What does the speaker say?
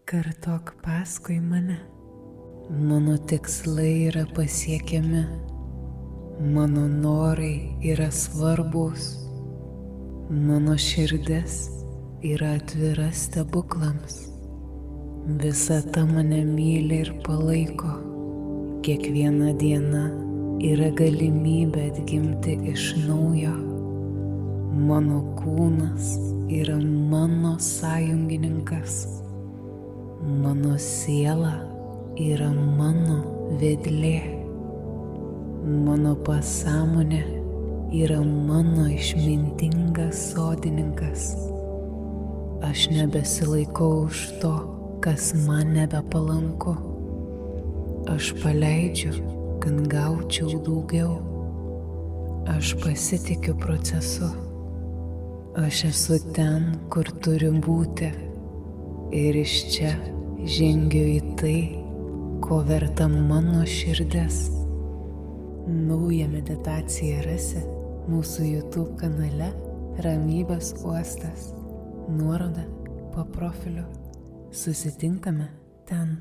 kartok paskui mane. Mano tikslai yra pasiekiami, mano norai yra svarbus, mano širdis yra atvira stebuklams. Visata mane myli ir palaiko. Kiekviena diena yra galimybė atgimti iš naujo. Mano kūnas yra mano sąjungininkas. Mano siela yra mano vedlė. Mano pasąmonė yra mano išmintingas sodininkas. Aš nebesilaikau už to, kas man nebepalanku. Aš paleidžiu, kad gaučiau daugiau. Aš pasitikiu procesu. Aš esu ten, kur turiu būti. Ir iš čia žengiu į tai, ko verta mano širdis. Naują meditaciją rasi mūsų YouTube kanale Ramybės uostas. Nuoroda po profiliu. Susitinkame ten.